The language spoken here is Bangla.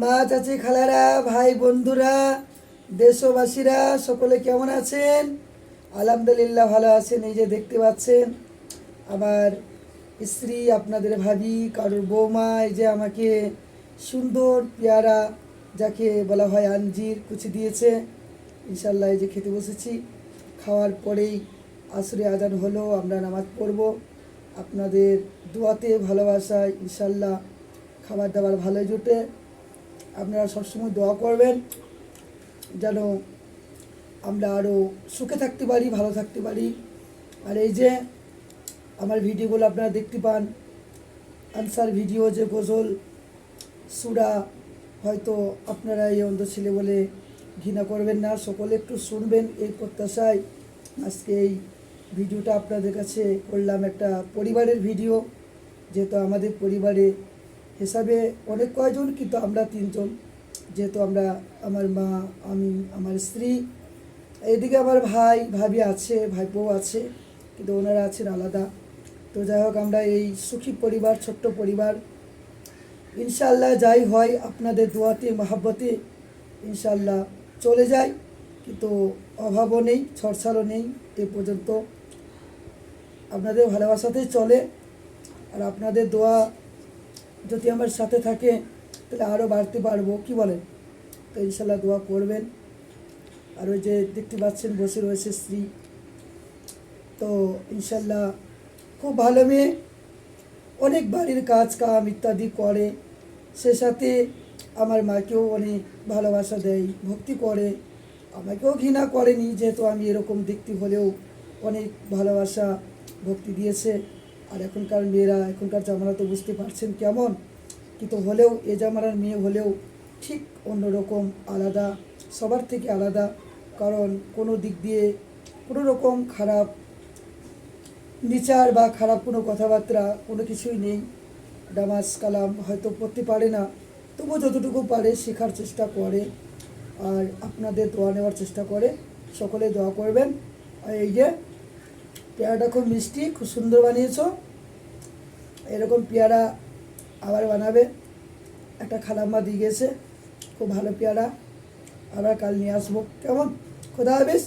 মা চাচি খালারা ভাই বন্ধুরা দেশবাসীরা সকলে কেমন আছেন? আলহামদুলিল্লাহ ভালো আছেন। এই যে দেখতে পাচ্ছেন আমার স্ত্রী, আপনাদের ভাবি, কারোর বৌমা, এই যে আমাকে সুন্দর পেয়ারা যাকে বলা হয় আঞ্জির কুচি দিয়েছে। ইনশাল্লাহ এই যে খেতে বসেছি। খাওয়ার পরেই আসরে আজান হলো, আমরা নামাজ পড়ব। আপনাদের দোয়াতে ভালোবাসায় ইনশাল্লাহ খাবার দাবার ভালো জোটে। আপনারা সবসময় দোয়া করবেন যেন আমরা আরও সুখে থাকতে পারি, ভালো থাকতে পারি। আর এই যে আমার ভিডিওগুলো আপনারা দেখতে পান, আনসার ভিডিও, যে গজল সুরা, হয়তো আপনারা এই অন্ধ ছেলে বলে ঘৃণা করবেন না, সকলে একটু শুনবেন এই প্রত্যাশায় আজকে এই ভিডিওটা আপনাদের কাছে করলাম। একটা পরিবারের ভিডিও, যেহেতু আমাদের পরিবারে হিসাবে অনেক কয়জন, কিন্তু আমরা তিনজন, যেহেতু আমরা, আমার মা, আমি, আমার স্ত্রী, এদিকে আমার ভাই ভাবি আছে, ভাইপো আছে, কিন্তু ওনারা আছেন আলাদা। তো যাই হোক, আমরা এই সুখী পরিবার, ছোট্ট পরিবার, ইনশাল্লাহ যাই হয় আপনাদের দোয়াতে মহাব্বতে ইনশাল্লাহ চলে যায়, কিন্তু অভাবও নেই, ছড়ছাড়ও নেই। এ পর্যন্ত আপনাদের ভালোবাসাতেই চলে। আর আপনাদের দোয়া যদি আমার সাথে থাকে তাহলে আরও বাড়তে পারবো, কি বলেন? তো ইনশাল্লাহ দোয়া করবেন। আর ওই যে দেখতে পাচ্ছেন বসে রয়েছে স্ত্রী, তো ইনশাল্লাহ খুব ভালো মেয়ে, অনেক বাড়ির কাজ কাম ইত্যাদি করে, সে সাথে আমার মাকেও অনেক ভালোবাসা দেয়, ভক্তি করে, আমাকেও ঘৃণা করেনি, যেহেতু আমি এরকম দেখতে হলেও অনেক ভালোবাসা ভক্তি দিয়েছে। আর এখনকার মেয়েরা, এখনকার জামানা তো বুঝতে পারছেন কেমন, কিন্তু হলেও এ জামানার মেয়ে হলেও ঠিক অন্যরকম, আলাদা, সবার থেকে আলাদা। কারণ কোনো দিক দিয়ে কোনো রকম খারাপ বিচার বা খারাপ কোনো কথাবার্তা কোনো কিছুই নেই। নামাজ কালাম হয়তো পড়তে পারে না, তবুও যতটুকু পারে শেখার চেষ্টা করে, আর আপনাদের দোয়া নেওয়ার চেষ্টা করে। সকলে দোয়া করবেন। আর এই যে পেয়ারাটা খুব মিষ্টি, খুব সুন্দর বানিয়েছো। এরকম পেয়ারা আবার বানাবে, একটা খালাম্মা দিয়ে গেছে, খুব ভালো পেয়ারা, আবার কাল নিয়ে আসবো। কেমন? খোদা হাফেজ।